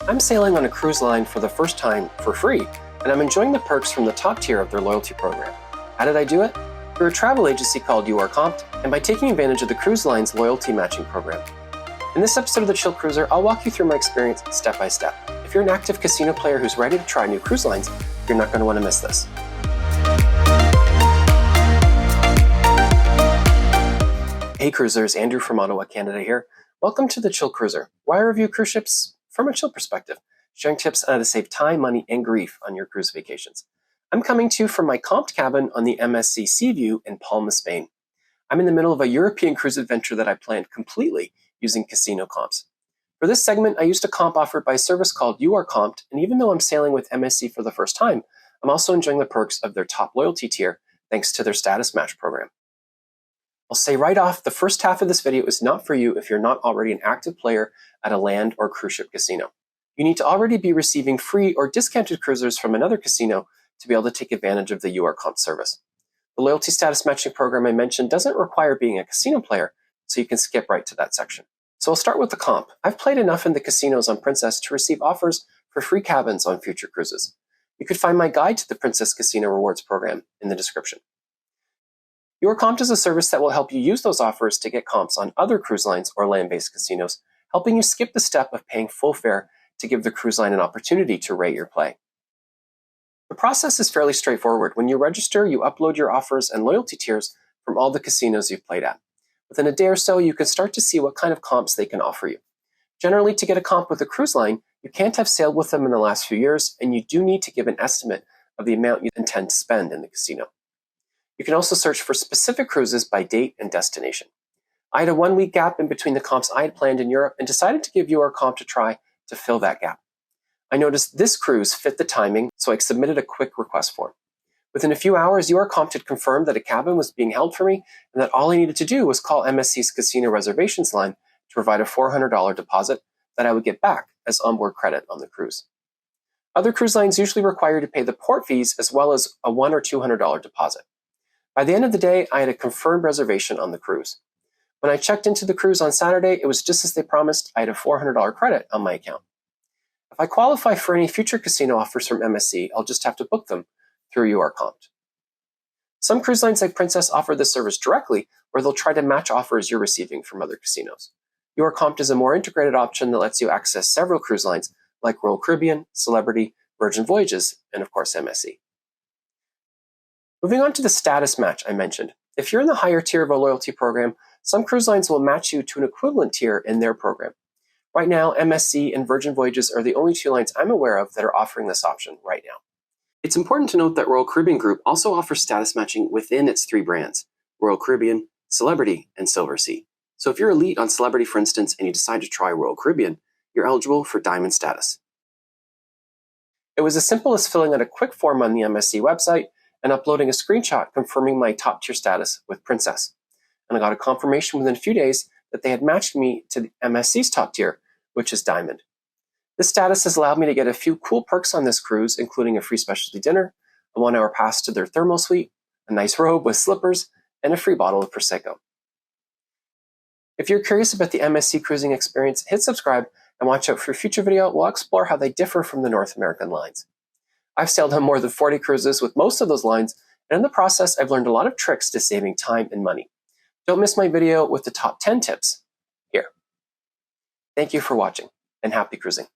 I'm sailing on a cruise line for the first time for free, and I'm enjoying the perks from the top tier of their loyalty program. How did I do it? Through a travel agency called URComped, and by taking advantage of the cruise line's loyalty matching program. In this episode of The Chill Cruiser, I'll walk you through my experience step by step. If you're an active casino player who's ready to try new cruise lines, you're not going to want to miss this. Hey cruisers, Andrew from Ottawa, Canada here. Welcome to The Chill Cruiser, where I review cruise ships from a chill perspective, sharing tips on how to save time, money, and grief on your cruise vacations. I'm coming to you from my comped cabin on the MSC Seaview in Palma, Spain. I'm in the middle of a European cruise adventure that I planned completely using casino comps. For this segment, I used a comp offered by a service called URComped, and even though I'm sailing with MSC for the first time, I'm also enjoying the perks of their top loyalty tier thanks to their status match program. I'll say right off, the first half of this video is not for you if you're not already an active player at a land or cruise ship casino. You need to already be receiving free or discounted cruisers from another casino to be able to take advantage of the URComped service. The loyalty status matching program I mentioned doesn't require being a casino player, so you can skip right to that section. So I'll start with the comp. I've played enough in the casinos on Princess to receive offers for free cabins on future cruises. You could find my guide to the Princess Casino Rewards program in the description. URComped is a service that will help you use those offers to get comps on other cruise lines or land-based casinos, helping you skip the step of paying full fare to give the cruise line an opportunity to rate your play. The process is fairly straightforward. When you register, you upload your offers and loyalty tiers from all the casinos you've played at. Within a day or so, you can start to see what kind of comps they can offer you. Generally, to get a comp with a cruise line, you can't have sailed with them in the last few years, and you do need to give an estimate of the amount you intend to spend in the casino. You can also search for specific cruises by date and destination. I had a 1-week gap in between the comps I had planned in Europe and decided to give URComped a try to fill that gap. I noticed this cruise fit the timing, so I submitted a quick request form. Within a few hours, URComped had confirmed that a cabin was being held for me and that all I needed to do was call MSC's casino reservations line to provide a $400 deposit that I would get back as onboard credit on the cruise. Other cruise lines usually require you to pay the port fees as well as a $100 or $200 deposit. By the end of the day, I had a confirmed reservation on the cruise. When I checked into the cruise on Saturday, it was just as they promised. I had a $400 credit on my account. If I qualify for any future casino offers from MSC, I'll just have to book them through URComped. Some cruise lines like Princess offer this service directly, where they'll try to match offers you're receiving from other casinos. URComped is a more integrated option that lets you access several cruise lines like Royal Caribbean, Celebrity, Virgin Voyages, and of course MSC. Moving on to the status match I mentioned. If you're in the higher tier of a loyalty program, some cruise lines will match you to an equivalent tier in their program. Right now, MSC and Virgin Voyages are the only two lines I'm aware of that are offering this option right now. It's important to note that Royal Caribbean Group also offers status matching within its 3 brands, Royal Caribbean, Celebrity, and Silversea. So if you're elite on Celebrity, for instance, and you decide to try Royal Caribbean, you're eligible for Diamond status. It was as simple as filling out a quick form on the MSC website and uploading a screenshot confirming my top tier status with Princess. And I got a confirmation within a few days that they had matched me to the MSC's top tier, which is Diamond. This status has allowed me to get a few cool perks on this cruise, including a free specialty dinner, a 1-hour pass to their thermal suite, a nice robe with slippers, and a free bottle of Prosecco. If you're curious about the MSC cruising experience, hit subscribe and watch out for a future video. We'll explore how they differ from the North American lines. I've sailed on more than 40 cruises with most of those lines, and in the process, I've learned a lot of tricks to saving time and money. Don't miss my video with the top 10 tips here. Thank you for watching, and happy cruising.